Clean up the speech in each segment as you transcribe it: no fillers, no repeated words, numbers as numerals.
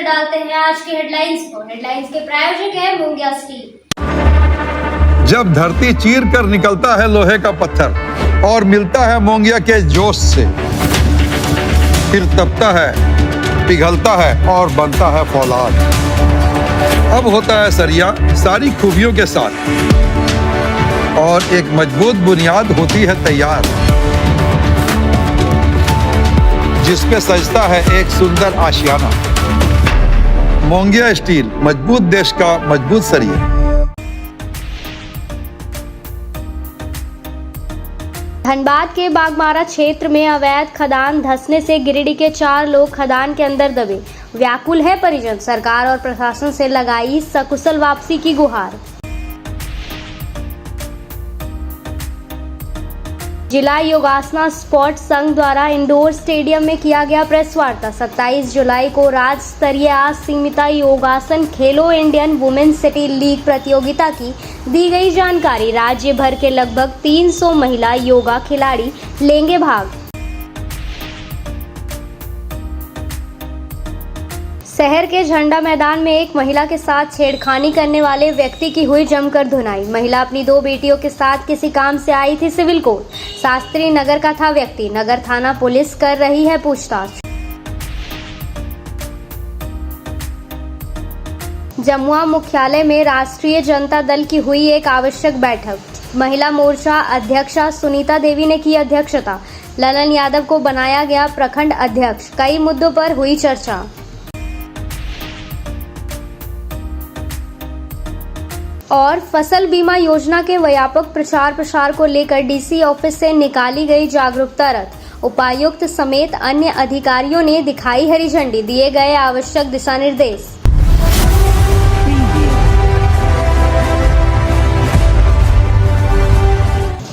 नजर डालते हैं आज के हेडलाइंस को। हेडलाइंस के प्रायोजक है मोंगिया स्टील। जब धरती चीर कर निकलता है लोहे का पत्थर और मिलता है मोंगिया के जोश से, फिर तपता है, पिघलता है और बनता है फौलाद। अब होता है सरिया सारी खूबियों के साथ और एक मजबूत बुनियाद होती है तैयार, जिस पे सजता है एक सुंदर आशियाना। मोंगिया स्टील, मजबूत देश का मजबूत सरिया। धनबाद के बागमारा क्षेत्र में अवैध खदान धंसने से गिरिडीह के 4 लोग खदान के अंदर दबे। व्याकुल है परिजन, सरकार और प्रशासन से लगाई सकुशल वापसी की गुहार। जिला योगासना स्पोर्ट्स संघ द्वारा इंडोर स्टेडियम में किया गया प्रेस वार्ता। 27 जुलाई को राज्य स्तरीय असीमिता योगासन खेलो इंडियन वुमेन्स सिटी लीग प्रतियोगिता की दी गई जानकारी। राज्य भर के लगभग 300 महिला योगा खिलाड़ी लेंगे भाग। शहर के झंडा मैदान में एक महिला के साथ छेड़खानी करने वाले व्यक्ति की हुई जमकर धुनाई। महिला अपनी 2 बेटियों के साथ किसी काम से आई थी सिविल कोर्ट। शास्त्री नगर का था व्यक्ति। नगर थाना पुलिस कर रही है पूछताछ। जमुआ मुख्यालय में राष्ट्रीय जनता दल की हुई एक आवश्यक बैठक। महिला मोर्चा अध्यक्षा सुनीता देवी ने की अध्यक्षता। ललन यादव को बनाया गया प्रखंड अध्यक्ष। कई मुद्दों पर हुई चर्चा। और फसल बीमा योजना के व्यापक प्रचार प्रसार को लेकर डीसी ऑफिस से निकाली गई जागरूकता रथ। उपायुक्त समेत अन्य अधिकारियों ने दिखाई हरी झंडी। दिए गए आवश्यक दिशा निर्देश।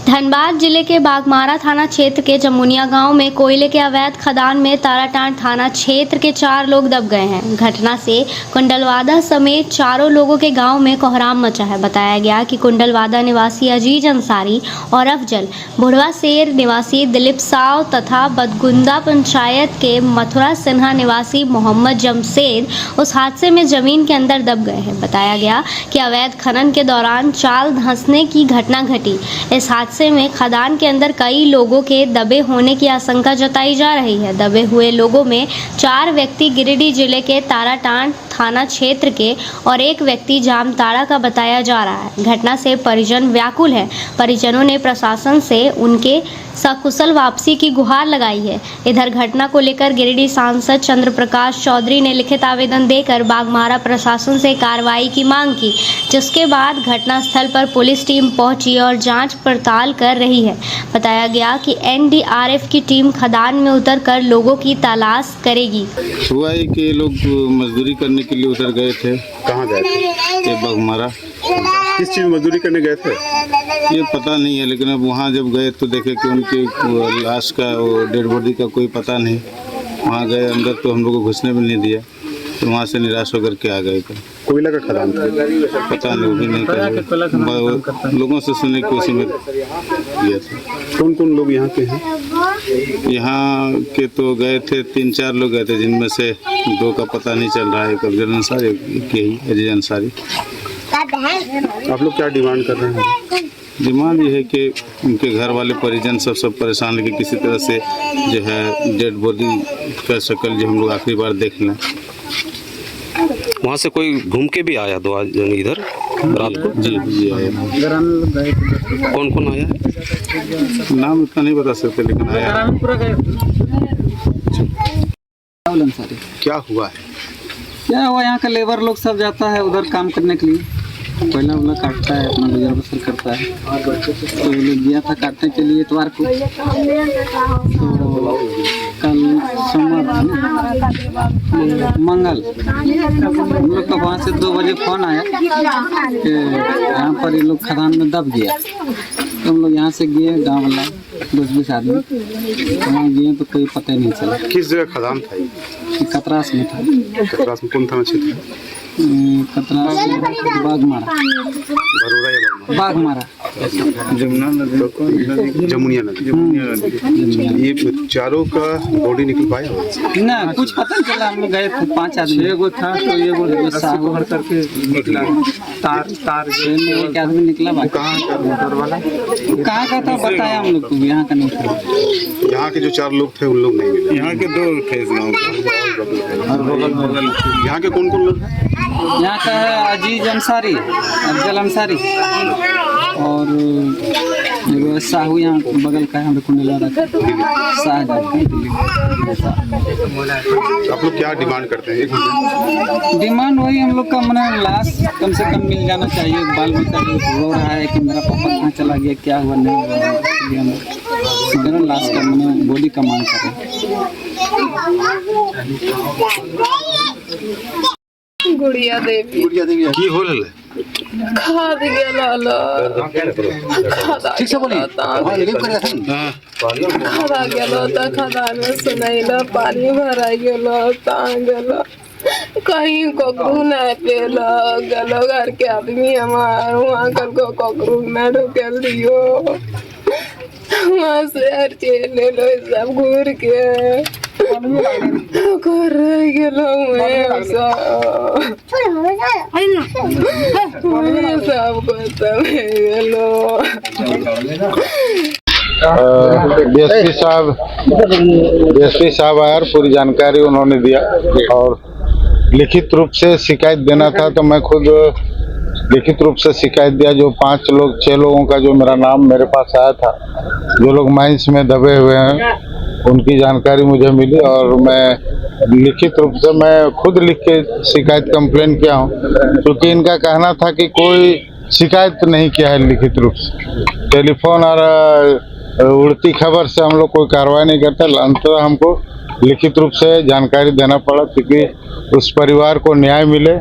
धनबाद जिले के बागमारा थाना क्षेत्र के जमुनिया गांव में कोयले के अवैध खदान में ताराटांड थाना क्षेत्र के 4 लोग दब गए हैं। घटना से कुंडलवादा समेत 4 लोगों के गांव में कोहराम मचा है। बताया गया कि कुंडलवादा निवासी अजीज अंसारी और अफजल, बुढ़वा शेर निवासी दिलीप साव तथा बदगुंदा पंचायत के मथुरा सिन्हा निवासी मोहम्मद जमशेद उस हादसे में जमीन के अंदर दब गए हैं। बताया गया कि अवैध खनन के दौरान चाल धंसने की घटना घटी। इस हादसे में खदान के अंदर कई लोगों के दबे होने की आशंका जताई जा रही है। दबे हुए लोगों में 4 व्यक्ति गिरिडीह जिले के ताराटांड थाना क्षेत्र के और एक व्यक्ति जामताड़ा का बताया जा रहा है। घटना से परिजन व्याकुल है। परिजनों ने प्रशासन से उनके सकुशल वापसी की गुहार लगाई है। इधर घटना को लेकर गिरिडीह सांसद चंद्र प्रकाश चौधरी ने लिखित आवेदन देकर बागमारा प्रशासन से कार्रवाई की मांग की, जिसके बाद घटनास्थल पर पुलिस टीम पहुंची और जांच पड़ताल कर रही है। बताया गया कि एनडीआरएफ की टीम खदान में उतरकर लोगों की तलाश करेगी। हुआ है कि लोग मजदूरी करने के लिए उतर गए थे। कहाँ गए थे? बागमारा। किस चीज़ मजदूरी करने गए थे? ये पता नहीं है, लेकिन अब वहाँ जब गए तो देखे कि उनकी लाश का और डेड बॉडी का कोई पता नहीं। वहाँ गए अंदर तो हम लोग को घुसने भी नहीं दिया, तो वहाँ से निराश होकर के आ गए। कोयला का खदान था? पता नहीं, वो भी नहीं कहा। लोगों से सुने कि उसी में किया था। कौन कौन लोग यहाँ के हैं? यहाँ के तो गए थे 3-4 लोग गए थे, जिनमें से 2 का पता नहीं चल रहा है। एक अफजल अंसारी, एक यही अजीज अंसारी। आप लोग क्या डिमांड कर रहे हैं? डिमांड ये है कि उनके घर वाले परिजन सब परेशान है कि किसी तरह से जो है डेड बॉडी का शक्ल जो हम लोग आखिरी बार देख लें। वहाँ से कोई घूम के भी आया 2 आज इधर रात को? जी आया। कौन कौन आया है? नाम इतना नहीं बता सकते, लेकिन आया। क्या हुआ है? क्या हुआ, यहाँ का लेबर लोग सब जाता है उधर काम करने के लिए। कोयला वोला काटता है, अपना गुजर बसर करता है। तो वो लोग गया था काटने के लिए इतवार को। तो कल सोमवार मंगल हम लोग का वहाँ से 2 बजे फोन आया कि यहाँ पर ये लोग खदान में दब गया। तो हम लोग यहाँ से गए, गाँव वाला 10-20 आदमी। तो वहाँ गए तो कोई पता ही नहीं चला। किस जगह खदान था? कतरास में था। कतरास में कौन थाना क्षेत्र? खतरा से बागमारा भरोरा या बागमारा जमुना नदी जमुनिया नदी ये चारों का बॉडी निकल पाया ना कुछ पता नहीं चला। हम लोग गए थे 5 आदमी, एगो था तो एगो साहब भर करके निकला, तार से एक आदमी निकला। बाकी कहाँ का मोटर वाला कहाँ का था बताया हम लोग को, यहाँ का नहीं था। यहाँ के जो 4 लोग थे उन लोग नहीं मिले। यहाँ के 2 थे इस गाँव के। यहाँ के कौन कौन लोग हैं? यहाँ का है अजीज अंसारी, अफजल अंसारी और एगो साहू यहाँ बगल का है कुंडला शाहजहां। आप लोग क्या डिमांड करते हैं? एक मिनट। डिमांड वही हम लोग का मैंने लाश कम से कम मिल जाना चाहिए। बाल बच्चा रो रहा है कि मेरा पापा कहाँ चला गया, क्या हुआ नहीं हुआ, इसलिए हम लोग लाश का मैंने बॉडी का मांग कर रहे हैं। गुड़िया देवी की होल खाद गेला ठीक से बोली खड़ा गेलो त खदान में सुनैला पानी भरा गेलो तांग गेलो कहीं ककरू नहीं पेलो गेलो घर के आदमी हमार वहाँ कल को ककरू न ढुकेल दियो वहाँ से हर चीज ले लो सब घूर के कर गेलो मैं सब सब गेलो। डीएसपी साहब आए और पूरी जानकारी उन्होंने दिया और लिखित रूप से शिकायत देना था तो मैं खुद लिखित रूप से शिकायत दिया। जो 6 लोगों का जो मेरा नाम मेरे पास आया था, जो लोग माइंस में दबे हुए हैं, उनकी जानकारी मुझे मिली और मैं लिखित रूप से मैं खुद लिख के शिकायत कंप्लेन किया हूँ, क्योंकि इनका कहना था कि कोई शिकायत नहीं किया है लिखित रूप से। टेलीफोन और उड़ती खबर से हम लोग कोई कार्रवाई नहीं करते। अंततः हमको लिखित रूप से जानकारी देना पड़ा, क्योंकि उस परिवार को न्याय मिले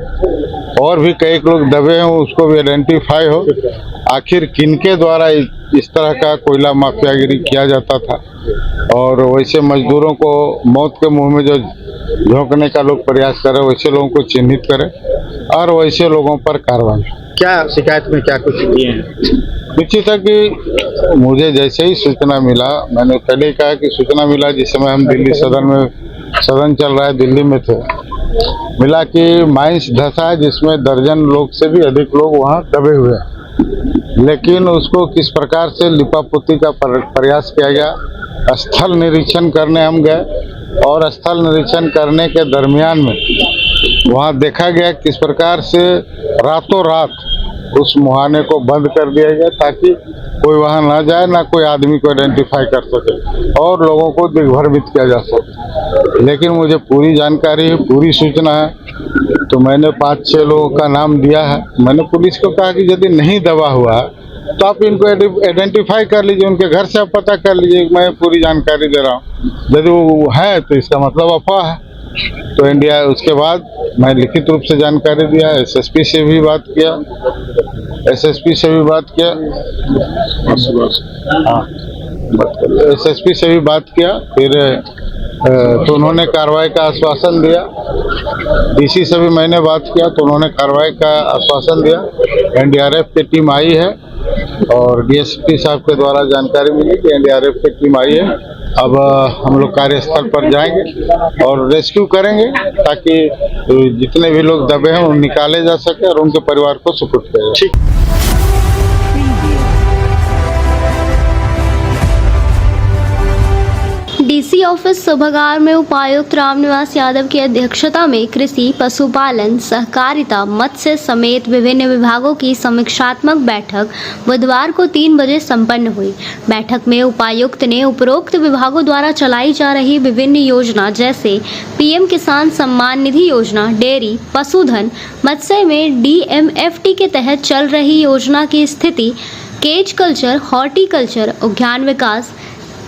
और भी कई लोग दबे हैं उसको भी आइडेंटिफाई हो, आखिर किनके द्वारा इस तरह का कोयला माफियागिरी किया जाता था और वैसे मजदूरों को मौत के मुंह में जो झोंकने का लोग प्रयास करें, वैसे लोगों को चिन्हित करें और वैसे लोगों पर कार्रवाई। क्या शिकायत में क्या कुछ किए हैं? निश्चित है कि मुझे जैसे ही सूचना मिला, मैंने पहले ही कहा कि सूचना मिला जिस समय हम दिल्ली सदन चल रहा है, दिल्ली में थे, मिला कि माइंस धसा है जिसमें दर्जन लोग से भी अधिक लोग वहाँ दबे हुए हैं, लेकिन उसको किस प्रकार से लिपापोती का प्रयास किया गया। स्थल निरीक्षण करने हम गए और स्थल निरीक्षण करने के दरमियान में वहाँ देखा गया किस प्रकार से रातों रात उस मुहाने को बंद कर दिया गया ताकि कोई वहाँ ना जाए, ना कोई आदमी को आइडेंटिफाई कर सके और लोगों को दिग्भ्रमित किया जा सके। लेकिन मुझे पूरी जानकारी है, पूरी सूचना है, तो मैंने 5-6 लोगों का नाम दिया है। मैंने पुलिस को कहा कि यदि नहीं दबा हुआ है तो आप इनको आइडेंटिफाई कर लीजिए, उनके घर से आप पता कर लीजिए। मैं पूरी जानकारी दे रहा हूँ, यदि वो है तो इसका मतलब अफवाह है। तो इंडिया उसके बाद मैं लिखित रूप से जानकारी दिया, एसएसपी से भी बात किया, एसएसपी से भी बात किया, हाँ एसएसपी से भी बात किया, फिर तो उन्होंने कार्रवाई का आश्वासन दिया। डीसी से भी मैंने बात किया तो उन्होंने कार्रवाई का आश्वासन दिया। एनडीआरएफ की टीम आई है और डीएसपी साहब के द्वारा जानकारी मिली कि एनडीआरएफ की टीम आई है। अब हम लोग कार्यस्थल पर जाएंगे और रेस्क्यू करेंगे ताकि जितने भी लोग दबे हैं उन निकाले जा सके और उनके परिवार को सुपुर्द किया जाए। डीसी ऑफिस सभागार में उपायुक्त रामनिवास यादव की अध्यक्षता में कृषि, पशुपालन, सहकारिता, मत्स्य समेत विभिन्न विभागों की समीक्षात्मक बैठक बुधवार को 3 बजे संपन्न हुई। बैठक में उपायुक्त ने उपरोक्त विभागों द्वारा चलाई जा रही विभिन्न योजना जैसे पीएम किसान सम्मान निधि योजना, डेयरी, पशुधन, मत्स्य में डीएमएफटी के तहत चल रही योजना की स्थिति, केज कल्चर, हॉर्टिकल्चर, उद्यान विकास,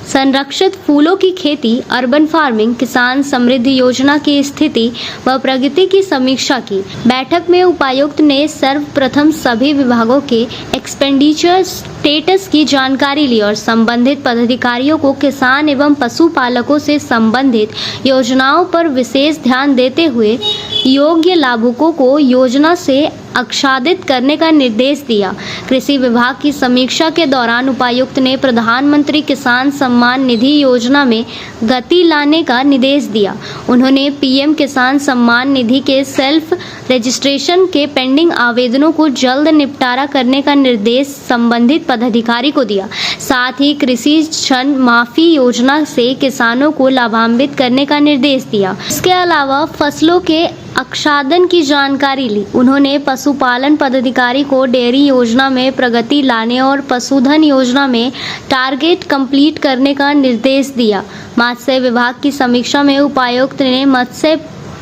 संरक्षित फूलों की खेती, अर्बन फार्मिंग, किसान समृद्धि योजना की स्थिति व प्रगति की समीक्षा की। बैठक में उपायुक्त ने सर्वप्रथम सभी विभागों के एक्सपेंडिचर स्टेटस की जानकारी ली और संबंधित पदाधिकारियों को किसान एवं पशुपालकों से संबंधित योजनाओं पर विशेष ध्यान देते हुए योग्य लाभुकों को योजना से आच्छादित करने का निर्देश दिया। कृषि विभाग की समीक्षा के दौरान उपायुक्त ने प्रधानमंत्री किसान सम्मान निधि योजना में गति लाने का निर्देश दिया। उन्होंने पीएम किसान सम्मान निधि के सेल्फ रजिस्ट्रेशन के पेंडिंग आवेदनों को जल्द निपटारा करने का निर्देश संबंधित पदाधिकारी को दिया। साथ ही कृषि ऋण माफी योजना से किसानों को लाभान्वित करने का निर्देश दिया। इसके अलावा फसलों के आच्छादन की जानकारी ली। उन्होंने पशुपालन पदाधिकारी को डेयरी योजना में प्रगति लाने और पशुधन योजना में टारगेट कंप्लीट करने का निर्देश दिया। मत्स्य विभाग की समीक्षा में उपायुक्त ने मत्स्य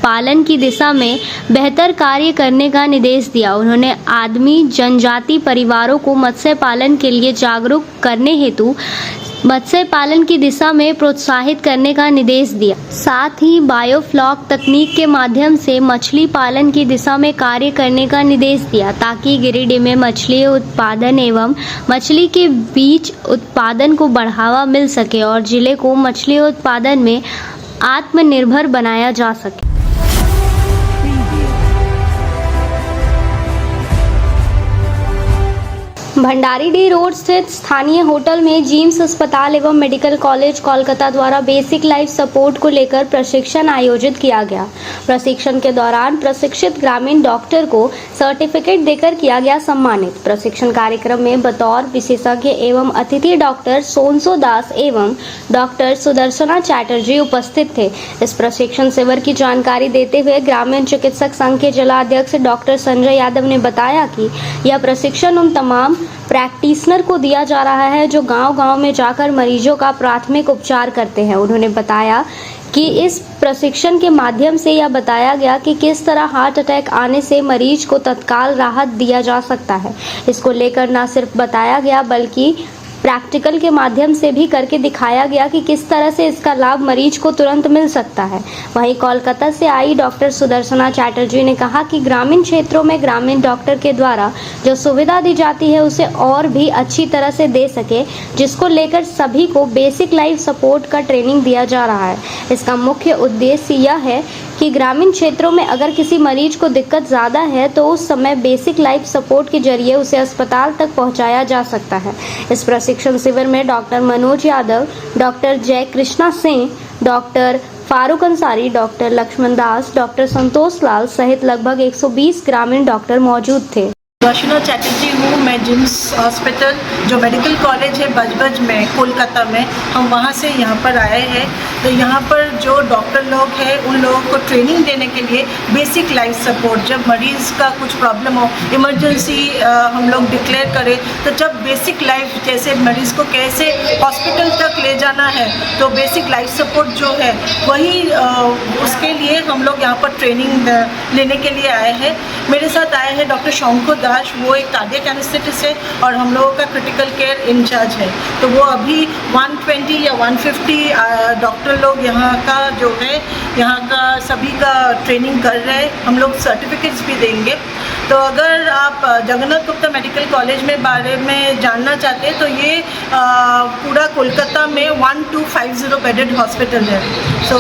पालन की दिशा में बेहतर कार्य करने का निर्देश दिया। उन्होंने आदिम जनजाति परिवारों को मत्स्य पालन के लिए जागरूक करने हेतु मत्स्य पालन की दिशा में प्रोत्साहित करने का निर्देश दिया। साथ ही बायोफ्लॉक तकनीक के माध्यम से मछली पालन की दिशा में कार्य करने का निर्देश दिया ताकि गिरिडीह में मछली उत्पादन एवं मछली के बीज उत्पादन को बढ़ावा मिल सके और जिले को मछली उत्पादन में आत्मनिर्भर बनाया जा सके। भंडारीडीह रोड स्थित स्थानीय होटल में जिम्स अस्पताल एवं मेडिकल कॉलेज कोलकाता द्वारा बेसिक लाइफ सपोर्ट को लेकर प्रशिक्षण आयोजित किया गया। प्रशिक्षण के दौरान प्रशिक्षित ग्रामीण डॉक्टर को सर्टिफिकेट देकर किया गया सम्मानित। प्रशिक्षण कार्यक्रम में बतौर विशेषज्ञ एवं अतिथि डॉक्टर सोनसो दास एवं डॉक्टर सुदर्शना चैटर्जी उपस्थित थे। इस प्रशिक्षण शिविर की जानकारी देते हुए ग्रामीण चिकित्सक संघ के जिला अध्यक्ष डॉक्टर संजय यादव ने बताया कि यह प्रशिक्षण उन तमाम प्रैक्टिशनर को दिया जा रहा है जो गांव-गांव में जाकर मरीजों का प्राथमिक उपचार करते हैं। उन्होंने बताया कि इस प्रशिक्षण के माध्यम से यह बताया गया कि किस तरह हार्ट अटैक आने से मरीज को तत्काल राहत दिया जा सकता है। इसको लेकर न सिर्फ बताया गया बल्कि प्रैक्टिकल के माध्यम से भी करके दिखाया गया कि किस तरह से इसका लाभ मरीज को तुरंत मिल सकता है। वहीं कोलकाता से आई डॉक्टर सुदर्शना चैटर्जी ने कहा कि ग्रामीण क्षेत्रों में ग्रामीण डॉक्टर के द्वारा जो सुविधा दी जाती है उसे और भी अच्छी तरह से दे सके, जिसको लेकर सभी को बेसिक लाइफ सपोर्ट का ट्रेनिंग दिया जा रहा है। इसका मुख्य उद्देश्य यह है कि ग्रामीण क्षेत्रों में अगर किसी मरीज को दिक्कत ज़्यादा है तो उस समय बेसिक लाइफ सपोर्ट के जरिए उसे अस्पताल तक पहुंचाया जा सकता है। इस प्रशिक्षण शिविर में डॉक्टर मनोज यादव, डॉक्टर जय Krishna Singh, doctor Farooq Ansari, doctor Laxman Das, doctor संतोष लाल सहित लगभग 120 ग्रामीण डॉक्टर मौजूद थे। सुदर्शना चैटर्जी हूँ मैं। जिम्स हॉस्पिटल जो मेडिकल कॉलेज है बजबज में कोलकाता में, हम वहाँ से यहाँ पर आए हैं। तो यहाँ पर जो डॉक्टर लोग हैं उन लोगों को ट्रेनिंग देने के लिए बेसिक लाइफ सपोर्ट, जब मरीज़ का कुछ प्रॉब्लम हो, इमरजेंसी हम लोग डिक्लेयर करें तो जब बेसिक लाइफ जैसे मरीज़ को कैसे हॉस्पिटल तक ले जाना है तो बेसिक लाइफ सपोर्ट जो है वही उसके लिए हम लोग यहाँ पर ट्रेनिंग लेने के लिए आए हैं। मेरे साथ आए हैं डॉक्टर शंको दास, वो एक कार्डियक एनेस्थेटिस्ट है और हम लोगों का क्रिटिकल केयर इंचार्ज है। तो वो अभी 120 या 150 डॉक्टर लोग यहाँ का जो है यहाँ का सभी का ट्रेनिंग कर रहे हैं। हम लोग सर्टिफिकेट्स भी देंगे। तो अगर आप जगन्नाथ गुप्ता मेडिकल कॉलेज में बारे में जानना चाहते हैं तो ये पूरा कोलकाता में 1250 बेडेड हॉस्पिटल है। सो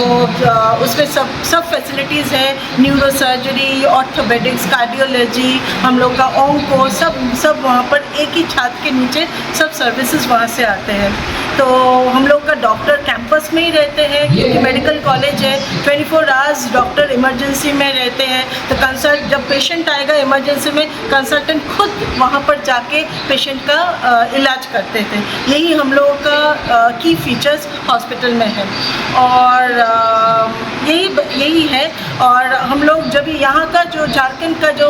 उसमें सब फैसिलिटीज़ है, न्यूरो सर्जरी, ऑर्थोपेडिक्स, कार्डियोलॉजी, हम लोग का ऑन्को, सब वहाँ पर एक ही छत के नीचे सब सर्विसेज वहाँ से आते हैं। तो हम लोग का डॉक्टर कैंपस में ही रहते हैं क्योंकि मेडिकल कॉलेज है। 24 आवर्स डॉक्टर इमरजेंसी में रहते हैं। तो कंसल्ट जब पेशेंट आएगा इमरजेंसी में, कंसल्टेंट खुद वहाँ पर जाके पेशेंट का इलाज करते थे। यही हम लोगों का की फीचर्स हॉस्पिटल में है और यही है। और हम लोग जब यहाँ का जो झारखंड का जो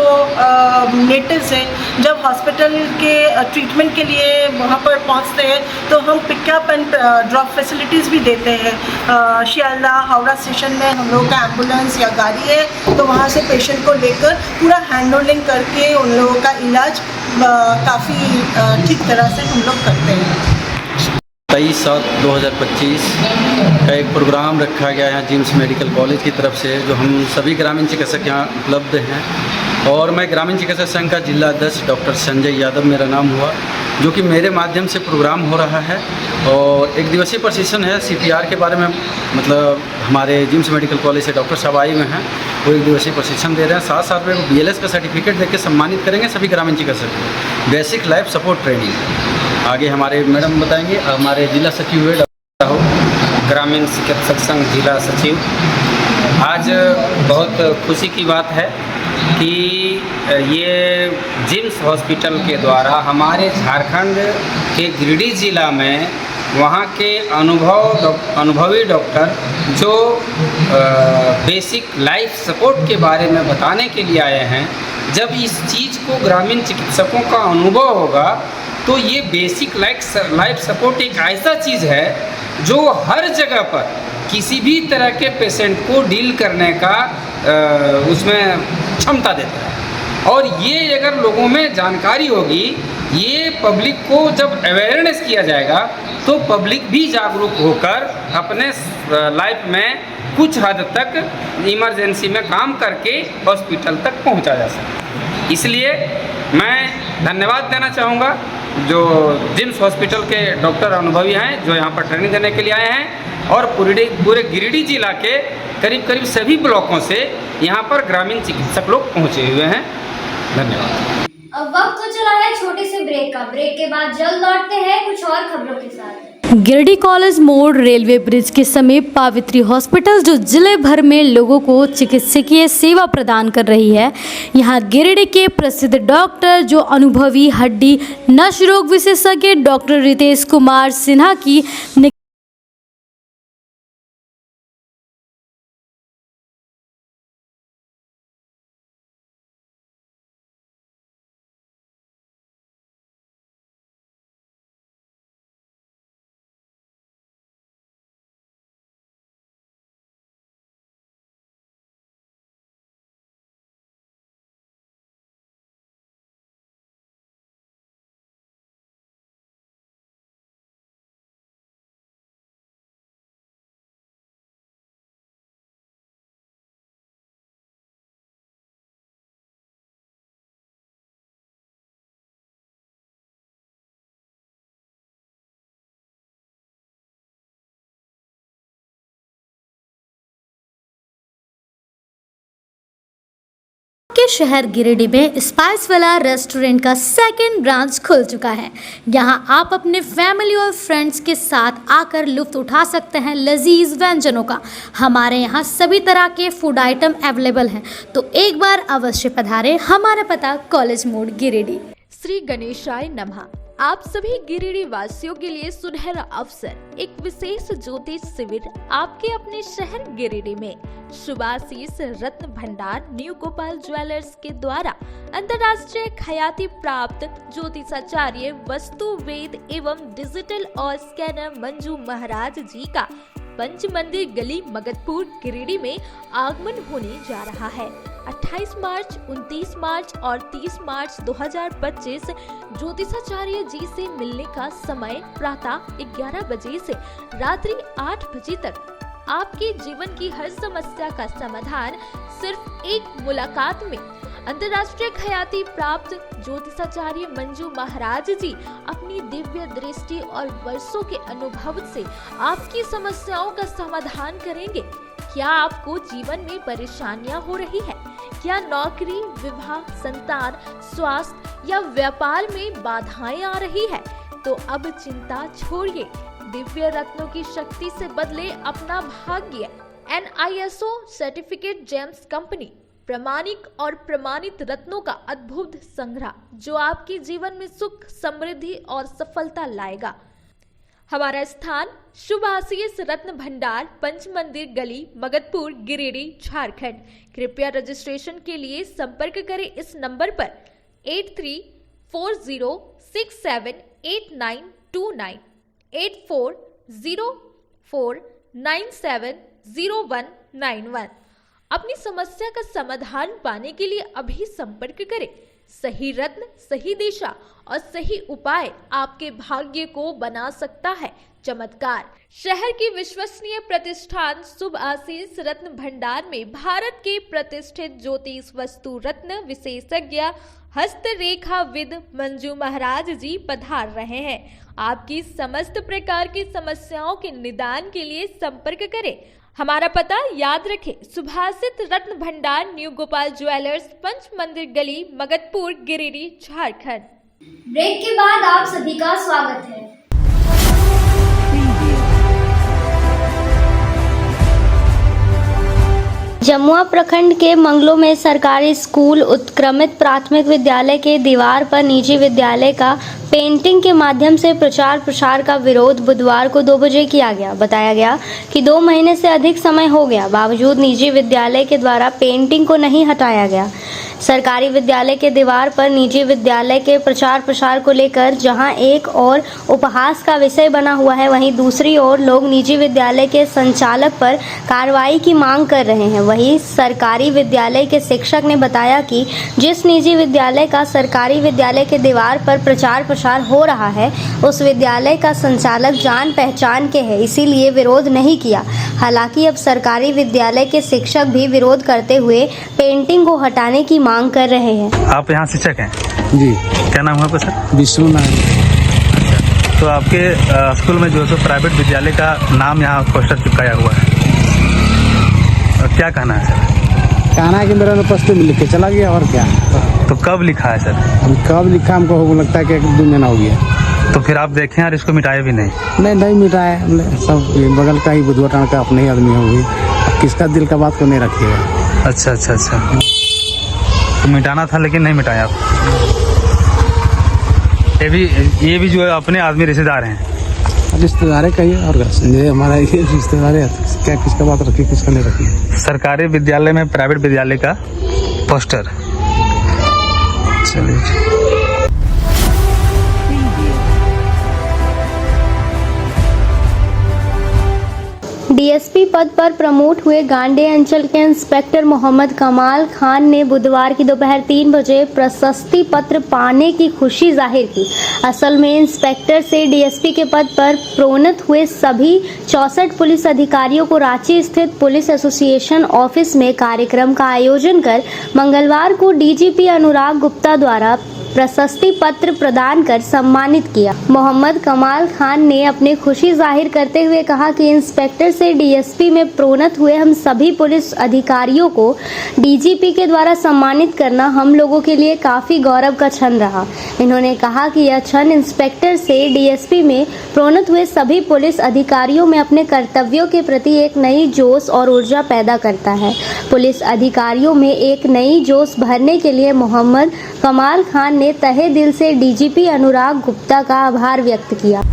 नेटिव्स है, जब हॉस्पिटल के ट्रीटमेंट के लिए वहाँ पर पहुँचते हैं तो हम पिकअप एंड ड्रॉप फैसिलिटीज़ भी देते हैं। शियालदा हावड़ा स्टेशन में हम लोग का एम्बुलेंस या गाड़ी है तो वहाँ से पेशेंट को लेकर पूरा हैंड होल्डिंग करके उन लोगों का इलाज काफ़ी ठीक तरह से हम लोग करते हैं। 23/7/2025 का एक प्रोग्राम रखा गया है जिम्स मेडिकल कॉलेज की तरफ से, जो हम सभी ग्रामीण चिकित्सक यहाँ उपलब्ध हैं। और मैं ग्रामीण चिकित्सक संघ का जिला अध्यक्ष डॉक्टर संजय यादव मेरा नाम हुआ, जो कि मेरे माध्यम से प्रोग्राम हो रहा है। और एक दिवसीय प्रशिक्षण है CPR के बारे में, मतलब हमारे जिम्स मेडिकल कॉलेज से डॉक्टर साहब आए हुए हैं, वो एक दिवसीय प्रशिक्षण दे रहे हैं। साथ साथ में वो BLS का सर्टिफिकेट देकर सम्मानित करेंगे सभी ग्रामीण चिकित्सक को। बेसिक लाइफ सपोर्ट ट्रेनिंग आगे हमारे मैडम बताएंगे। हमारे जिला सचिव हुए डॉक्टर ग्रामीण चिकित्सक संघ जिला सचिव। आज बहुत खुशी की बात है कि ये जिम्स हॉस्पिटल के द्वारा हमारे झारखंड के गिरिडीह जिला में वहाँ के अनुभवी डॉक्टर जो बेसिक लाइफ सपोर्ट के बारे में बताने के लिए आए हैं। जब इस चीज़ को ग्रामीण चिकित्सकों का अनुभव होगा तो ये बेसिक लाइफ सपोर्ट एक ऐसा चीज़ है जो हर जगह पर किसी भी तरह के पेशेंट को डील करने का उसमें क्षमता देता है। और ये अगर लोगों में जानकारी होगी, ये पब्लिक को जब अवेयरनेस किया जाएगा तो पब्लिक भी जागरूक होकर अपने लाइफ में कुछ हद तक इमरजेंसी में काम करके हॉस्पिटल तक पहुंचा जा सकता। इसलिए मैं धन्यवाद देना चाहूँगा जो जिम्स हॉस्पिटल के डॉक्टर अनुभवी हैं, जो यहाँ पर ट्रेनिंग देने के लिए आए हैं। और पूरे गिरिडीह जिला के करीब सभी ब्लॉकों से यहाँ पर ग्रामीण चिकित्सक लोग पहुँचे हुए हैं। धन्यवाद। अब वक्त हो चला है छोटे से ब्रेक का। ब्रेक के बाद जल्द लौटते हैं कुछ और खबरों के साथ। गिरिडीह कॉलेज मोड़ रेलवे ब्रिज के समीप पावित्री हॉस्पिटल, जो जिले भर में लोगों को चिकित्सकीय सेवा प्रदान कर रही है। यहाँ गिरिडीह के प्रसिद्ध डॉक्टर, जो अनुभवी हड्डी नस रोग विशेषज्ञ डॉक्टर रितेश कुमार सिन्हा की के शहर गिरिडीह में स्पाइस वाला रेस्टोरेंट का सेकंड ब्रांच खुल चुका है। यहां आप अपने फैमिली और फ्रेंड्स के साथ आकर लुत्फ उठा सकते हैं लजीज व्यंजनों का। हमारे यहां सभी तरह के फूड आइटम अवेलेबल हैं, तो एक बार अवश्य पधारें। हमारा पता कॉलेज मोड़ गिरिडीह। श्री गणेशाय नमः। आप सभी गिरिडीह वासियों के लिए सुनहरा अवसर, एक विशेष ज्योतिष शिविर आपके अपने शहर गिरिडीह में शुभाशीष रत्न भंडार न्यू गोपाल ज्वेलर्स के द्वारा अंतर्राष्ट्रीय ख्याति प्राप्त ज्योतिषाचार्य वस्तु वेद एवं डिजिटल और स्कैनर मंजू महाराज जी का पंच मंदिर गली मगधपुर गिरिडीह में आगमन होने जा रहा है। 28 मार्च, 29 मार्च और 30 मार्च 2025 ज्योतिषाचार्य जी से मिलने का समय प्रातः 11 बजे से रात्रि 8 बजे तक। आपके जीवन की हर समस्या का समाधान सिर्फ एक मुलाकात में। अंतर्राष्ट्रीय ख्याति प्राप्त ज्योतिषाचार्य मंजू महाराज जी अपनी दिव्य दृष्टि और वर्षों के अनुभव से आपकी समस्याओं का समाधान करेंगे। क्या आपको जीवन में परेशानियां हो रही है? क्या नौकरी, विवाह, संतान, स्वास्थ्य या व्यापार में बाधाएं आ रही है? तो अब चिंता छोड़िए, दिव्य रत्नों की शक्ति से बदले अपना भाग्य। NISO सर्टिफिकेट जेम्स कंपनी प्रामाणिक और प्रमाणित रत्नों का अद्भुत संग्रह, जो आपके जीवन में सुख, समृद्धि और सफलता लाएगा। हमारा स्थान शुभाशीष रत्न भंडार, पंच मंदिर गली, मगधपुर, गिरिडीह, झारखंड। कृपया रजिस्ट्रेशन के लिए संपर्क करें इस नंबर पर 8340678929 8404970191। अपनी समस्या का समाधान पाने के लिए अभी संपर्क करें। सही रत्न, सही दिशा और सही उपाय आपके भाग्य को बना सकता है चमत्कार। शहर की विश्वसनीय प्रतिष्ठान शुभ आशीष रत्न भंडार में भारत के प्रतिष्ठित ज्योतिष वस्तु रत्न विशेषज्ञ हस्तरेखाविद मंजू महाराज जी पधार रहे हैं। आपकी समस्त प्रकार की समस्याओं के निदान के लिए संपर्क करें। हमारा पता याद रखें, सुभाषित रत्न भंडार, न्यू गोपाल ज्वेलर्स, पंच मंदिर गली, मगधपुर, गिरिडीह, झारखंड। ब्रेक के बाद आप सभी का स्वागत है। जमुआ प्रखंड के मंगलों में सरकारी स्कूल उत्क्रमित प्राथमिक विद्यालय के दीवार पर निजी विद्यालय का पेंटिंग के माध्यम से प्रचार प्रसार का विरोध बुधवार को 2 बजे किया गया। बताया गया कि 2 महीने से अधिक समय हो गया, बावजूद निजी विद्यालय के द्वारा पेंटिंग को नहीं हटाया गया। सरकारी विद्यालय के दीवार पर निजी विद्यालय के प्रचार प्रसार को लेकर जहां एक और उपहास का विषय बना हुआ है, वहीं दूसरी ओर लोग निजी विद्यालय के संचालक पर कार्रवाई की मांग कर रहे हैं। वहीं सरकारी विद्यालय के शिक्षक ने बताया कि जिस निजी विद्यालय का सरकारी विद्यालय के दीवार पर प्रचार प्रसार हो रहा है, उस विद्यालय का संचालक जान पहचान के है, इसीलिए विरोध नहीं किया। हालांकि अब सरकारी विद्यालय के शिक्षक भी विरोध करते हुए पेंटिंग को हटाने की मांग कर रहे हैं। आप यहाँ शिक्षक हैं? जी। क्या नाम है आपका सर? विष्णु नारायण। अच्छा, तो आपके स्कूल में जो है प्राइवेट विद्यालय का नाम यहाँ पोस्टर चिपकाया हुआ है, और क्या कहना है सर? कहना है कि मेरा उपस्थित में लिख के चला गया, और क्या। तो कब लिखा है सर? कब लिखा हमको लगता है कि 1-2 महीना हो गया। तो फिर आप देखें और इसको मिटाए भी नहीं? नहीं मिटाया, सब बगल का ही बुधवार का अपने ही आदमी हो गई, किसका दिल का बात को नहीं रखिएगा। अच्छा, तो मिटाना था लेकिन नहीं मिटाया आप। ये भी जो है अपने आदमी रिश्तेदार हैं। रिश्तेदार है कहिए, और हमारा ये रिश्तेदार है, क्या किसका बात रखिए किसका नहीं रखिए। सरकारी विद्यालय में प्राइवेट विद्यालय का पोस्टर। चलिए। डीएसपी पद पर प्रमोट हुए गांडे अंचल के इंस्पेक्टर मोहम्मद कमाल खान ने बुधवार की दोपहर 3 बजे प्रशस्ति पत्र पाने की खुशी जाहिर की। असल में इंस्पेक्टर से डीएसपी के पद पर प्रोन्नत हुए सभी 64 पुलिस अधिकारियों को रांची स्थित पुलिस एसोसिएशन ऑफिस में कार्यक्रम का आयोजन कर मंगलवार को डीजीपी अनुराग गुप्ता द्वारा प्रशस्ति पत्र प्रदान कर सम्मानित किया। मोहम्मद कमाल खान ने अपनी खुशी जाहिर करते हुए कहा कि इंस्पेक्टर से डीएसपी में प्रोन्नत हुए हम सभी पुलिस अधिकारियों को डीजीपी के द्वारा सम्मानित करना हम लोगों के लिए काफी गौरव का क्षण रहा। इन्होंने कहा कि यह क्षण इंस्पेक्टर से डीएसपी में प्रोन्नत हुए सभी पुलिस अधिकारियों में अपने कर्तव्यों के प्रति एक नई जोश और ऊर्जा पैदा करता है। पुलिस अधिकारियों में एक नई जोश भरने के लिए मोहम्मद कमाल खान ने तहे दिल से डीजीपी अनुराग गुप्ता का आभार व्यक्त किया।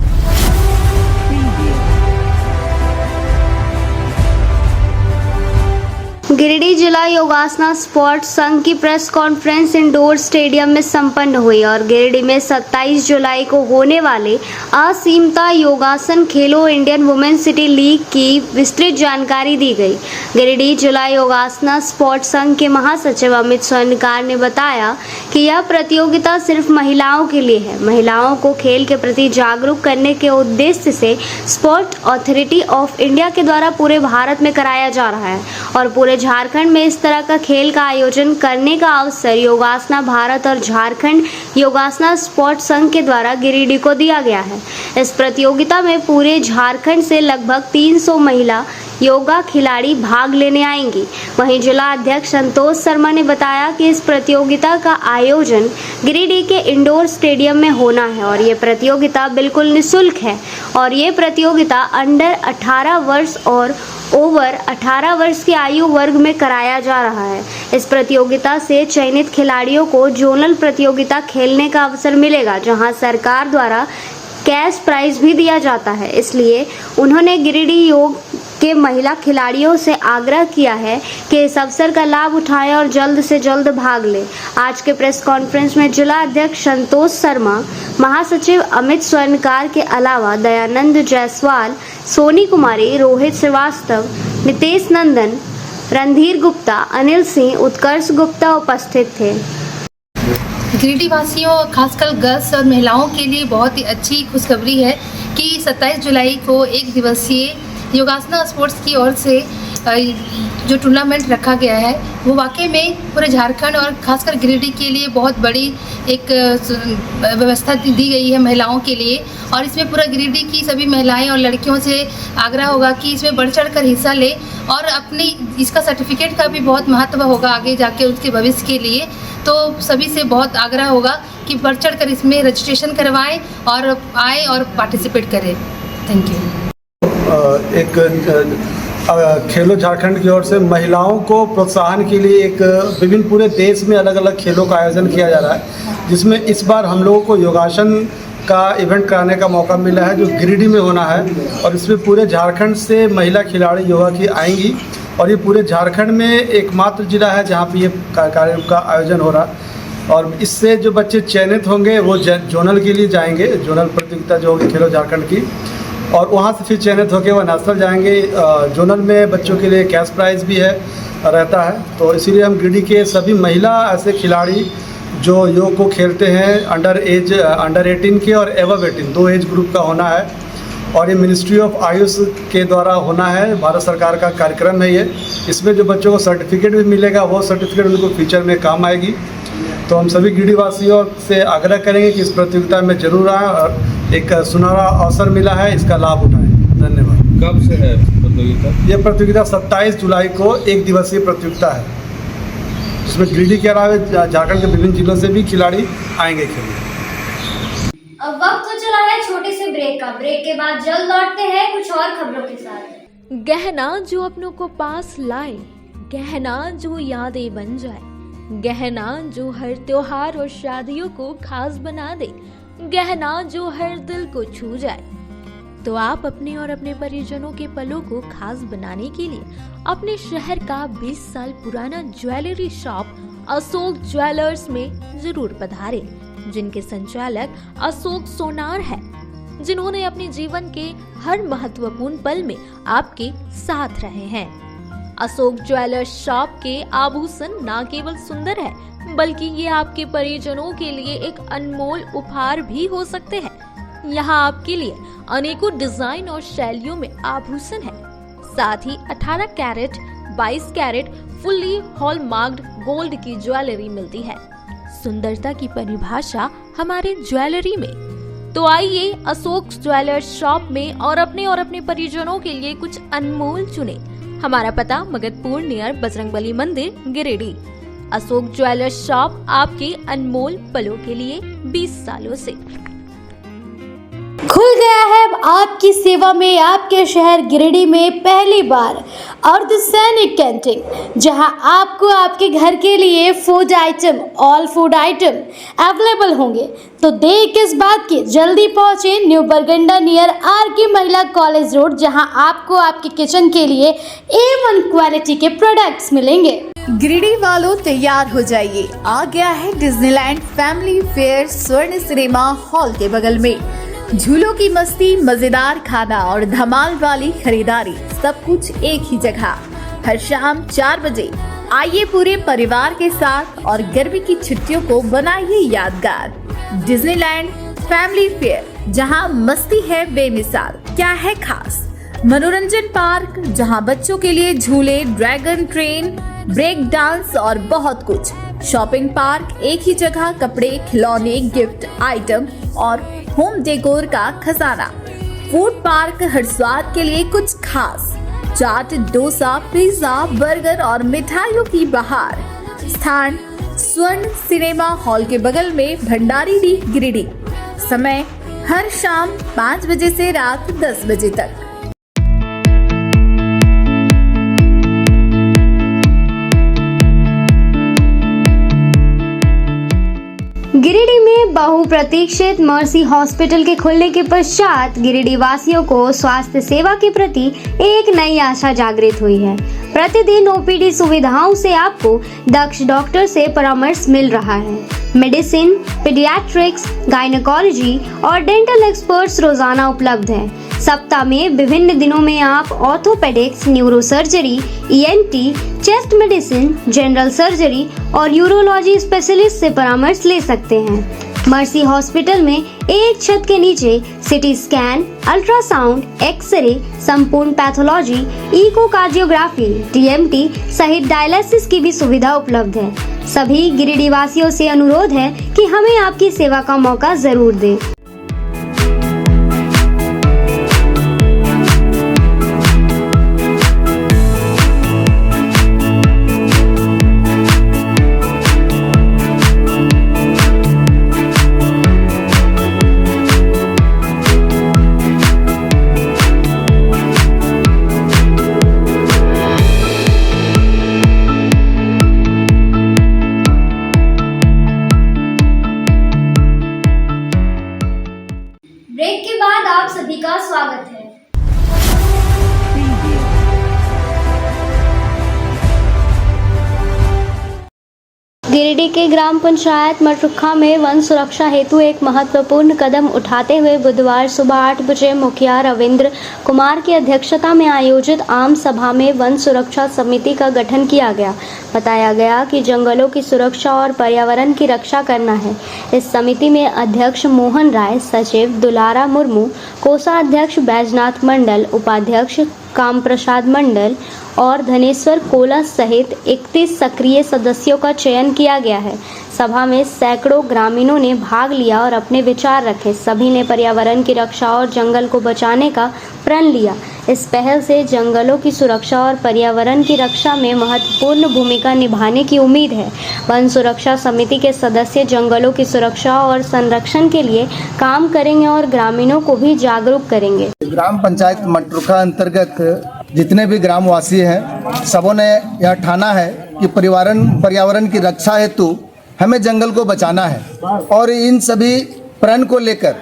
गिरिडीह जिला योगासना स्पोर्ट्स संघ की प्रेस कॉन्फ्रेंस इंडोर स्टेडियम में संपन्न हुई और गिरिडीह में 27 जुलाई को होने वाले असीमता योगासन खेलो इंडियन वुमेन सिटी लीग की विस्तृत जानकारी दी गई। गिरिडीह जिला योगासना स्पोर्ट्स संघ के महासचिव अमित स्वर्णकार ने बताया कि यह प्रतियोगिता सिर्फ महिलाओं के लिए है। महिलाओं को खेल के प्रति जागरूक करने के उद्देश्य से स्पोर्ट अथॉरिटी ऑफ इंडिया के द्वारा पूरे भारत में कराया जा रहा है और पूरे झारखंड में इस तरह का खेल का आयोजन करने का अवसर योगासना भारत और झारखंड योगासना स्पोर्ट्स संघ के द्वारा गिरिडीह को दिया गया है। इस प्रतियोगिता में पूरे झारखंड से लगभग 300 महिला योगा खिलाड़ी भाग लेने आएंगी। वहीं जिला अध्यक्ष संतोष शर्मा ने बताया कि इस प्रतियोगिता का आयोजन गिरिडीह के इंडोर स्टेडियम में होना है और ये प्रतियोगिता बिल्कुल निःशुल्क है और ये प्रतियोगिता अंडर 18 वर्ष और ओवर 18 वर्ष की आयु वर्ग में कराया जा रहा है। इस प्रतियोगिता से चयनित खिलाड़ियों को जोनल प्रतियोगिता खेलने का अवसर मिलेगा, जहां सरकार द्वारा कैश प्राइज भी दिया जाता है। इसलिए उन्होंने गिरिडीह योग के महिला खिलाड़ियों से आग्रह किया है कि इस अवसर का लाभ उठाएं और जल्द से जल्द भाग लें। आज के प्रेस कॉन्फ्रेंस में जिला अध्यक्ष संतोष शर्मा, महासचिव अमित स्वर्णकार के अलावा दयानंद जायसवाल, सोनी कुमारी, रोहित श्रीवास्तव, नितेश नंदन, रणधीर गुप्ता, अनिल सिंह, उत्कर्ष गुप्ता उपस्थित थे। गिरिडीह वासियों खासकर गर्ल्स और महिलाओं के लिए बहुत ही अच्छी खुशखबरी है कि 27 जुलाई को एक दिवसीय योगासना स्पोर्ट्स की ओर से जो टूर्नामेंट रखा गया है वो वाकई में पूरे झारखंड और खासकर गिरिडीह के लिए बहुत बड़ी एक व्यवस्था दी गई है महिलाओं के लिए। और इसमें पूरा गिरिडीह की सभी महिलाएं और लड़कियों से आग्रह होगा कि इसमें बढ़ चढ़ कर हिस्सा ले और अपनी इसका सर्टिफिकेट का भी बहुत महत्व होगा आगे जाके उसके भविष्य के लिए। तो सभी से बहुत आग्रह होगा कि बढ़ चढ़ कर इसमें रजिस्ट्रेशन करवाएं और आए और पार्टिसिपेट करें। Thank you. खेलो झारखंड की ओर से महिलाओं को प्रोत्साहन के लिए एक विभिन्न पूरे देश में अलग अलग खेलों का आयोजन किया जा रहा है, जिसमें इस बार हम लोगों को योगासन का इवेंट कराने का मौका मिला है जो गिरिडीह में होना है। और इसमें पूरे झारखंड से महिला खिलाड़ी योगा की आएंगी और ये पूरे झारखंड में एकमात्र जिला है जहाँ पे ये कार्यक्रम का आयोजन हो रहा है। और इससे जो बच्चे चयनित होंगे वो जोनल के लिए जाएंगे, जोनल प्रतियोगिता जो होगी खेलो झारखंड की, और वहाँ से फिर चयनित होकर वह नेशनल जाएंगे। जोनल में बच्चों के लिए कैश प्राइज़ भी है रहता है। तो इसीलिए हम गिरिडीह के सभी महिला ऐसे खिलाड़ी जो योग को खेलते हैं अंडर 18 के और एबव 18 दो एज ग्रुप का होना है। और ये मिनिस्ट्री ऑफ आयुष के द्वारा होना है, भारत सरकार का कार्यक्रम है ये। इसमें जो बच्चों को सर्टिफिकेट भी मिलेगा वो सर्टिफिकेट उनको फ्यूचर में काम आएगी। तो हम सभी गिरिडीह वासियों से आग्रह करेंगे कि इस प्रतियोगिता में जरूर आएँ और एक सुनहरा अवसर मिला है, इसका लाभ उठाएं। धन्यवाद। कब से है प्रतियोगिता? ये प्रतियोगिता 27 जुलाई को एक दिवसीय प्रतियोगिता है, जिसमें गिरिडीह के अलावा झारखंड के विभिन्न जिलों से भी खिलाड़ी आएंगे खेलने। अब वक्त हो चला है छोटे से ब्रेक का। ब्रेक के बाद जल्द लौटते हैं कुछ और खबरों के साथ। गहना जो अपनों को पास लाए, गहना जो यादें बन जाए, गहना जो हर त्योहार और शादियों को खास बना दे, गहना जो हर दिल को छू जाए। तो आप अपने और अपने परिजनों के पलों को खास बनाने के लिए अपने शहर का 20 साल पुराना ज्वेलरी शॉप अशोक ज्वेलर्स में जरूर पधारें, जिनके संचालक अशोक सोनार है, जिन्होंने अपने जीवन के हर महत्वपूर्ण पल में आपके साथ रहे हैं। अशोक ज्वेलर्स शॉप के आभूषण न केवल सुंदर है बल्कि ये आपके परिजनों के लिए एक अनमोल उपहार भी हो सकते हैं। यहाँ आपके लिए अनेकों डिजाइन और शैलियों में आभूषण है। साथ ही 18 कैरेट, 22 कैरेट फुल्ली हॉलमार्क्ड गोल्ड की ज्वेलरी मिलती है। सुंदरता की परिभाषा हमारे ज्वेलरी में। तो आइए अशोक ज्वेलर्स शॉप में और अपने परिजनों के लिए कुछ अनमोल चुने। हमारा पता मगधपुर नियर बजरंगबली मंदिर गिरिडीह। अशोक ज्वेलर्स शॉप आपके अनमोल पलों के लिए 20 सालों से। खुल गया है अब आपकी सेवा में आपके शहर गिरिडीह में पहली बार अर्धसैनिक कैंटीन, जहां आपको आपके घर के लिए food item, all food item available होंगे। तो देर किस बात की, जल्दी पहुंचे न्यू बरगंडा नियर आर.के. महिला कॉलेज रोड, जहां आपको आपके किचन के लिए A1 क्वालिटी के प्रोडक्ट्स मिलेंगे। गिरिडीह वालों तैयार हो जाइए, आ गया है डिज्नीलैंड फैमिली फेयर स्वर्ण सिनेमा हॉल के बगल में। झूलों की मस्ती, मजेदार खाना और धमाल वाली खरीदारी, सब कुछ एक ही जगह। हर शाम 4 बजे आइए पूरे परिवार के साथ और गर्मी की छुट्टियों को बनाइए यादगार। डिज्नीलैंड फैमिली फेयर, जहां मस्ती है बेमिसाल। क्या है खास? मनोरंजन पार्क, जहां बच्चों के लिए झूले, ड्रैगन ट्रेन, ब्रेक डांस और बहुत कुछ। शॉपिंग पार्क, एक ही जगह कपड़े, खिलौने, गिफ्ट आइटम और होम डेकोर का खजाना। फूड पार्क, हर स्वाद के लिए कुछ खास। चाट, डोसा, पिज्जा, बर्गर और मिठाइयों की बहार। स्थान स्वर्ण सिनेमा हॉल के बगल में, भंडारीडीह गिरिडीह। समय हर शाम 5 बजे से रात 10 बजे तक। गिरिडीह में बहुप्रतीक्षित मर्सी हॉस्पिटल के खुलने के पश्चात गिरिडीह वासियों को स्वास्थ्य सेवा के प्रति एक नई आशा जागृत हुई है। प्रतिदिन ओपीडी सुविधाओं से आपको दक्ष डॉक्टर से परामर्श मिल रहा है। मेडिसिन, पीडियाट्रिक्स, गायनेकोलॉजी और डेंटल एक्सपर्ट्स रोजाना उपलब्ध हैं। सप्ताह में विभिन्न दिनों में आप orthopaedics, neurosurgery, ENT, chest medicine, general surgery और यूरोलॉजी स्पेशलिस्ट से परामर्श ले सकते हैं। मर्सी हॉस्पिटल में एक छत के नीचे सिटी स्कैन, अल्ट्रासाउंड, एक्सरे, संपूर्ण पैथोलॉजी, इकोकार्डियोग्राफी, TMT सहित डायलिसिस की भी सुविधा उपलब्ध है। सभी गिरिडीह वासियों से अनुरोध है कि हमें आपकी सेवा का मौका जरूर दें। ब्रेक के बाद आप सभी का स्वागत है। गिरिडीह के ग्राम पंचायत मटरुखा में वन सुरक्षा हेतु एक महत्वपूर्ण कदम उठाते हुए बुधवार सुबह 8 बजे मुखिया रविंद्र कुमार की अध्यक्षता में आयोजित आम सभा में वन सुरक्षा समिति का गठन किया गया। बताया गया कि जंगलों की सुरक्षा और पर्यावरण की रक्षा करना है। इस समिति में अध्यक्ष मोहन राय, सचिव दुलारा मुर्मू, कोषाध्यक्ष बैजनाथ मंडल, उपाध्यक्ष काम प्रसाद मंडल और धनेश्वर कोला सहित 31 सक्रिय सदस्यों का चयन किया गया है। सभा में सैकड़ों ग्रामीणों ने भाग लिया और अपने विचार रखे। सभी ने पर्यावरण की रक्षा और जंगल को बचाने का प्रण लिया। इस पहल से जंगलों की सुरक्षा और पर्यावरण की रक्षा में महत्वपूर्ण भूमिका निभाने की उम्मीद है। वन सुरक्षा समिति के सदस्य जंगलों की सुरक्षा और संरक्षण के लिए काम करेंगे और ग्रामीणों को भी जागरूक करेंगे। ग्राम पंचायत मटरुखा अंतर्गत जितने भी ग्रामवासी हैं, सबों ने यह ठाना है कि पर्यावरण की रक्षा हेतु हमें जंगल को बचाना है और इन सभी प्रण को लेकर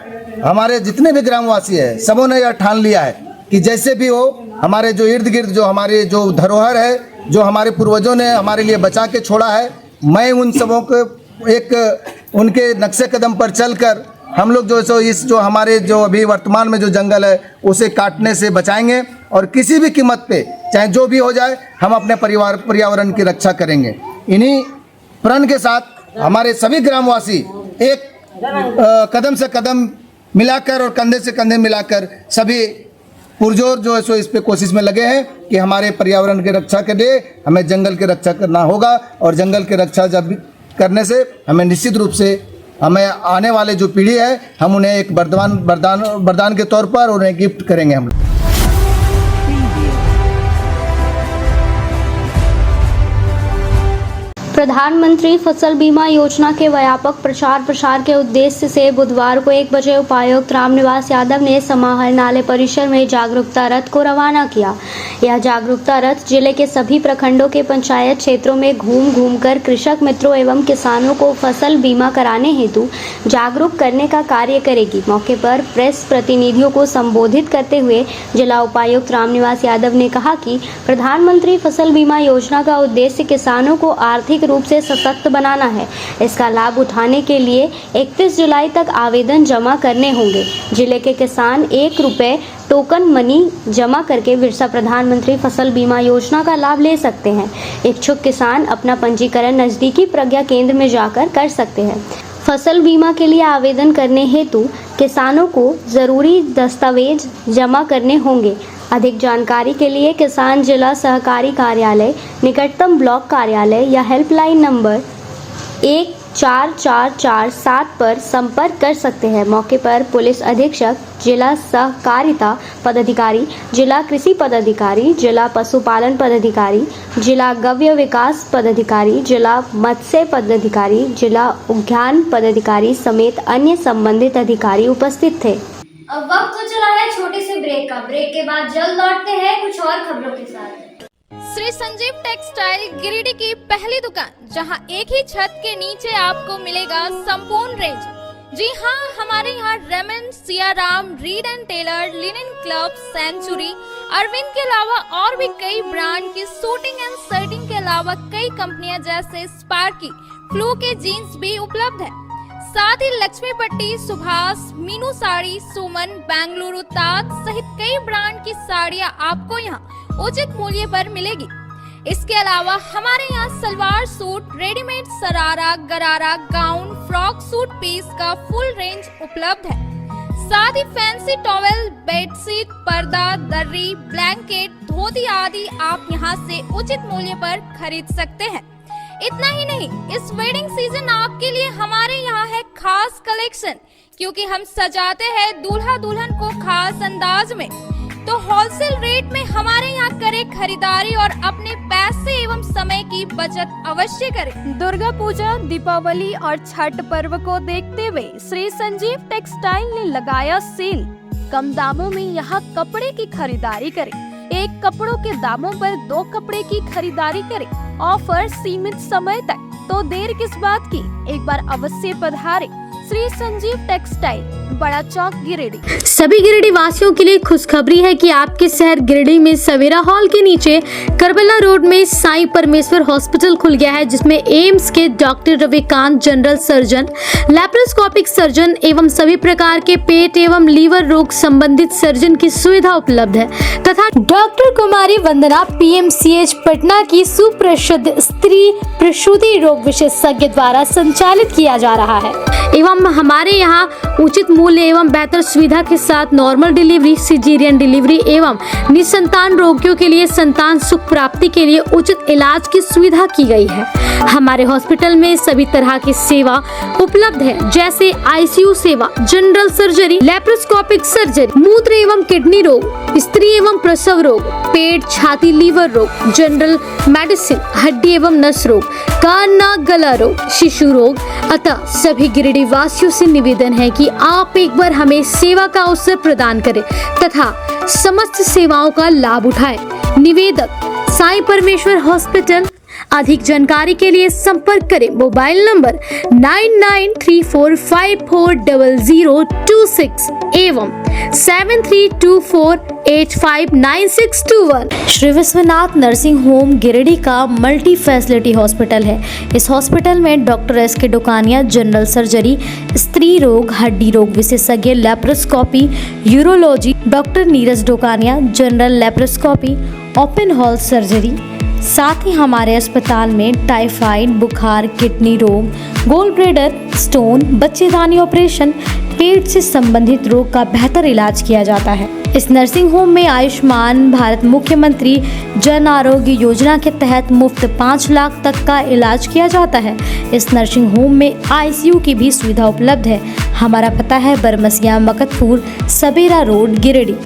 हमारे जितने भी ग्रामवासी हैं, सबों ने यह ठान लिया है कि जैसे भी हो हमारे जो इर्द गिर्द जो हमारे जो धरोहर है, जो हमारे पूर्वजों ने हमारे लिए बचा के छोड़ा है, मैं उन सबों को एक उनके नक्शे कदम पर चलकर हम लोग जो सो इस जो हमारे जो अभी वर्तमान में जो जंगल है उसे काटने से बचाएंगे और किसी भी कीमत पे चाहे जो भी हो जाए हम अपने पर्यावरण की रक्षा करेंगे। इन्हीं प्रण के साथ हमारे सभी ग्रामवासी एक कदम से कदम मिलाकर और कंधे से कंधे मिलाकर सभी पुरजोर जो है सो इस पे कोशिश में लगे हैं कि हमारे पर्यावरण की रक्षा के लिए हमें जंगल की रक्षा करना होगा और जंगल की रक्षा जब करने से हमें निश्चित रूप से हमें आने वाले जो पीढ़ी है हम उन्हें एक वरदान के तौर पर उन्हें गिफ्ट करेंगे हम। प्रधानमंत्री फसल बीमा योजना के व्यापक प्रचार प्रसार के उद्देश्य से बुधवार को 1 बजे उपायुक्त रामनिवास यादव ने समाहरणालय परिसर में जागरूकता रथ को रवाना किया। यह जागरूकता रथ जिले के सभी प्रखंडों के पंचायत क्षेत्रों में घूम कर कृषक मित्रों एवं किसानों को फसल बीमा कराने हेतु जागरूक करने का कार्य करेगी। मौके पर प्रेस प्रतिनिधियों को संबोधित करते हुए जिला उपायुक्त रामनिवास यादव ने कहा कि प्रधानमंत्री फसल बीमा योजना का उद्देश्य किसानों को आर्थिक रूप से सशक्त बनाना है। इसका लाभ उठाने के लिए 31 जुलाई तक आवेदन जमा करने होंगे। जिले के किसान 1 रुपये टोकन मनी जमा करके बिरसा प्रधानमंत्री फसल बीमा योजना का लाभ ले सकते हैं। इच्छुक किसान अपना पंजीकरण नजदीकी प्रज्ञा केंद्र में जाकर कर सकते हैं। फसल बीमा के लिए आवेदन करने हेतु किसानों को जरूरी दस्तावेज जमा करने होंगे। अधिक जानकारी के लिए किसान जिला सहकारी कार्यालय, निकटतम ब्लॉक कार्यालय या हेल्पलाइन नंबर 14447 पर संपर्क कर सकते हैं। मौके पर पुलिस अधीक्षक, जिला सहकारिता पदाधिकारी, जिला कृषि पदाधिकारी, जिला पशुपालन पदाधिकारी, जिला गव्य विकास पदाधिकारी, जिला मत्स्य पदाधिकारी, जिला उद्यान पदाधिकारी समेत अन्य संबंधित अधिकारी उपस्थित थे। अब वक्त तो चला है छोटे से ब्रेक का। ब्रेक के बाद जल्द लौटते हैं कुछ और खबरों के साथ। श्री संजीव टेक्सटाइल गिरिडीह की पहली दुकान, जहां एक ही छत के नीचे आपको मिलेगा संपूर्ण रेंज। जी हां, हमारे यहाँ Raymond, Siyaram, Reid and Taylor, Linen Club, Century, Arvind के अलावा और भी कई ब्रांड की सूटिंग एंड शर्टिंग के अलावा कई कंपनियां जैसे स्पार्की, फ्लू के जीन्स भी उपलब्ध है। साथ ही लक्ष्मीपट्टी, सुभाष, मीनू साड़ी, सुमन, बेंगलुरु ताज सहित कई ब्रांड की साड़ियां आपको यहाँ उचित मूल्य पर मिलेगी। इसके अलावा हमारे यहाँ सलवार सूट, रेडीमेड सरारा, गरारा, गाउन, फ्रॉक सूट पीस का फुल रेंज उपलब्ध है। साथ ही फैंसी टॉवेल, बेडशीट, पर्दा, दर्री, ब्लैंकेट, धोती आदि आप यहाँ से उचित मूल्य पर खरीद सकते हैं। इतना ही नहीं, इस वेडिंग सीजन आपके लिए हमारे यहाँ है खास कलेक्शन, क्योंकि हम सजाते हैं दूल्हा दुल्हन को खास अंदाज में। तो होलसेल रेट में हमारे यहाँ करें खरीदारी और अपने पैसे एवं समय की बचत अवश्य करें। दुर्गा पूजा, दीपावली और छठ पर्व को देखते हुए श्री संजीव टेक्सटाइल ने लगाया सेल। कम दामों में यहाँ कपड़े की खरीदारी करें। एक कपड़ों के दामों पर 2 कपड़े की खरीदारी करें। ऑफर सीमित समय तक, तो देर किस बात की, एक बार अवश्य पधारें। श्री संजीव टेक्सटाइल, बड़ा चौक, गिरिडीह। सभी गिरिडीह वासियों के लिए खुशखबरी है कि आपके शहर गिरिडीह में सवेरा हॉल के नीचे करबला रोड में साईं परमेश्वर हॉस्पिटल खुल गया है, जिसमें एम्स के doctor Ravikant, general surgeon, laparoscopic surgeon एवं सभी प्रकार के पेट एवं लीवर रोग संबंधित सर्जन की सुविधा उपलब्ध है तथा डॉक्टर कुमारी वंदना PMCH पटना की सुप्रसिद्ध स्त्री प्रसूति रोग विशेषज्ञ द्वारा संचालित किया जा रहा है। एवं हमारे यहाँ उचित मूल्य एवं बेहतर सुविधा के साथ नॉर्मल डिलीवरी, सिजेरियन डिलीवरी एवं निसंतान रोगियों के लिए संतान सुख प्राप्ति के लिए उचित इलाज की सुविधा की गई है। हमारे हॉस्पिटल में सभी तरह की सेवा उपलब्ध है, जैसे ICU सेवा, जनरल सर्जरी, लैप्रोस्कोपिक सर्जरी, मूत्र एवं किडनी रोग, स्त्री एवं प्रसव रोग, पेट, छाती, लीवर रोग, जनरल मेडिसिन, हड्डी एवं नस रोग, कान, नाक, गला रोग, शिशु रोग। अतः सभी गिरिडीह वासियों से निवेदन है कि आप एक बार हमें सेवा का अवसर प्रदान करें तथा समस्त सेवाओं का लाभ उठाएं। निवेदक, साईं परमेश्वर हॉस्पिटल। अधिक जानकारी के लिए संपर्क करें मोबाइल नंबर 9934540026 एवं 7324859621। श्री विश्वनाथ नर्सिंग होम गिरिडीह का मल्टी फैसिलिटी हॉस्पिटल है। इस हॉस्पिटल में doctor SK Dokania, general surgery, स्त्री रोग, हड्डी रोग विशेषज्ञ, laparoscopy, urology, doctor Neeraj Dokania, general laparoscopy, open hall surgery. साथ ही हमारे अस्पताल में टाइफाइड, बुखार, किडनी रोग, गोल्ड ब्लैडर, स्टोन, बच्चेदानी ऑपरेशन, पेट से संबंधित रोग का बेहतर इलाज किया जाता है। इस नर्सिंग होम में आयुष्मान भारत मुख्यमंत्री जन आरोग्य योजना के तहत मुफ्त 5 लाख तक का इलाज किया जाता है। इस नर्सिंग होम में ICU की भी सुविधा उपलब्ध है। हमारा पता है बरमसिया, मकतपुर, सबेरा रोड, गिरिडीह।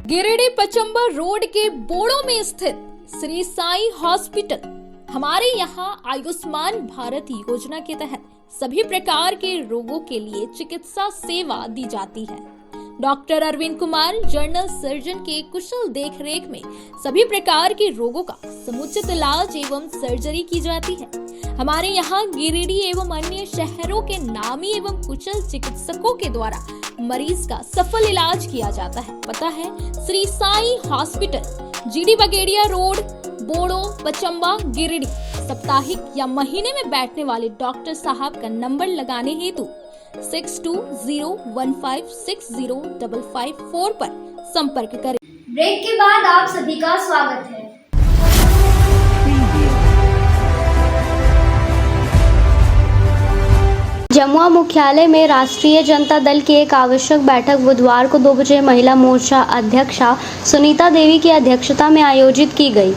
गिरिडीह पचंबर रोड के बोड़ो में स्थित श्री साईं हॉस्पिटल। हमारे यहाँ आयुष्मान भारत योजना के तहत सभी प्रकार के रोगों के लिए चिकित्सा सेवा दी जाती है। Doctor Arvind Kumar, general surgeon के कुशल देखरेख में सभी प्रकार के रोगों का समुचित इलाज एवं सर्जरी की जाती है। हमारे यहाँ गिरिडीह एवं अन्य शहरों के नामी एवं कुशल चिकित्सकों के द्वारा मरीज का सफल इलाज किया जाता है। पता है Shri Sai hospital, GD Bagedia road, Boro, Pachamba, Giridih. साप्ताहिक या महीने में बैठने वाले डॉक्टर साहब का नंबर लगाने हेतु 6201560554 पर संपर्क करें। ब्रेक के बाद आप सभी का स्वागत है। जमुआ मुख्यालय में राष्ट्रीय जनता दल की एक आवश्यक बैठक बुधवार को 2 बजे महिला मोर्चा अध्यक्षा सुनीता देवी की अध्यक्षता में आयोजित की गई।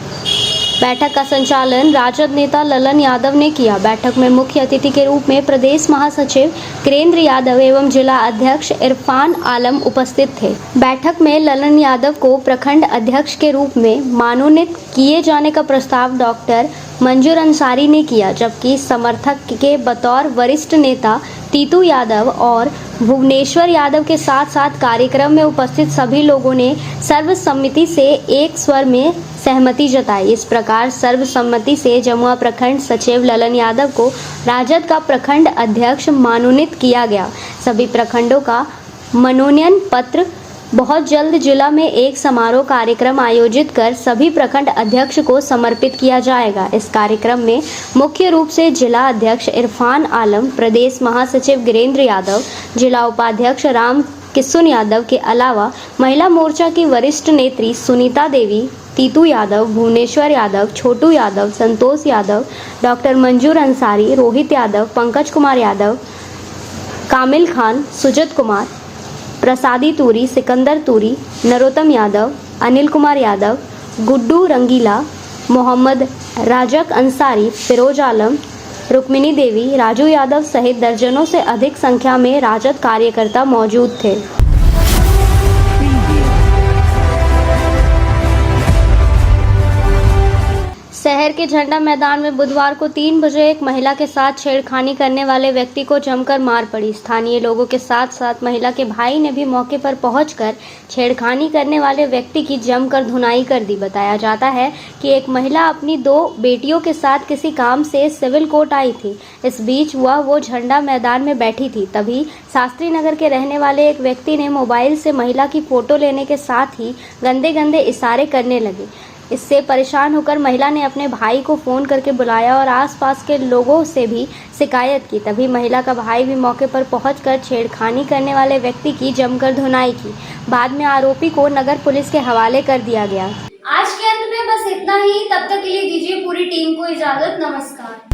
बैठक का संचालन राजद नेता ललन यादव ने किया। बैठक में मुख्य अतिथि के रूप में प्रदेश महासचिव गिरेंद्र यादव एवं जिला अध्यक्ष इरफान आलम उपस्थित थे। बैठक में ललन यादव को प्रखंड अध्यक्ष के रूप में मनोनीत किए जाने का प्रस्ताव डॉक्टर मंजूर अंसारी ने किया, जबकि समर्थक के बतौर वरिष्ठ नेता तीतू यादव और भुवनेश्वर यादव के साथ साथ कार्यक्रम में उपस्थित सभी लोगों ने सर्वसम्मति से एक स्वर में सहमति जताई। इस प्रकार सर्वसम्मति से जमुआ प्रखंड सचिव ललन यादव को राजद का प्रखंड अध्यक्ष मनोनीत किया गया। सभी प्रखंडों का मनोनयन पत्र बहुत जल्द जिला में एक समारोह कार्यक्रम आयोजित कर सभी प्रखंड अध्यक्ष को समर्पित किया जाएगा। इस कार्यक्रम में मुख्य रूप से जिला अध्यक्ष इरफान आलम, प्रदेश महासचिव गिरेंद्र यादव, जिला उपाध्यक्ष राम किशुन यादव के अलावा महिला मोर्चा की वरिष्ठ नेत्री सुनीता देवी, तीतू यादव, भुवनेश्वर यादव, छोटू यादव, संतोष यादव, डॉक्टर मंजूर अंसारी, रोहित यादव, पंकज कुमार यादव, कामिल खान, सुजत कुमार, प्रसादी तूरी, सिकंदर तूरी, नरोत्तम यादव, अनिल कुमार यादव, गुड्डू रंगीला, मोहम्मद राजक अंसारी, फिरोज आलम, रुक्मिनी देवी, राजू यादव सहित दर्जनों से अधिक संख्या में राजद कार्यकर्ता मौजूद थे। शहर के झंडा मैदान में बुधवार को 3 बजे एक महिला के साथ छेड़खानी करने वाले व्यक्ति को जमकर मार पड़ी। स्थानीय लोगों के साथ साथ महिला के भाई ने भी मौके पर पहुंचकर छेड़खानी करने वाले व्यक्ति की जमकर धुनाई कर दी। बताया जाता है कि एक महिला अपनी 2 बेटियों के साथ किसी काम से सिविल कोर्ट आई थी। इस बीच वो झंडा मैदान में बैठी थी, तभी शास्त्री नगर के रहने वाले एक व्यक्ति ने मोबाइल से महिला की फोटो लेने के साथ ही गंदे गंदे इशारे करने लगे। इससे परेशान होकर महिला ने अपने भाई को फ़ोन करके बुलाया और आसपास के लोगों से भी शिकायत की। तभी महिला का भाई भी मौके पर पहुंचकर छेड़खानी करने वाले व्यक्ति की जमकर धुनाई की। बाद में आरोपी को नगर पुलिस के हवाले कर दिया गया। आज के अंत में बस इतना ही। तब तक के लिए दीजिए पूरी टीम को इजाजत। नमस्कार।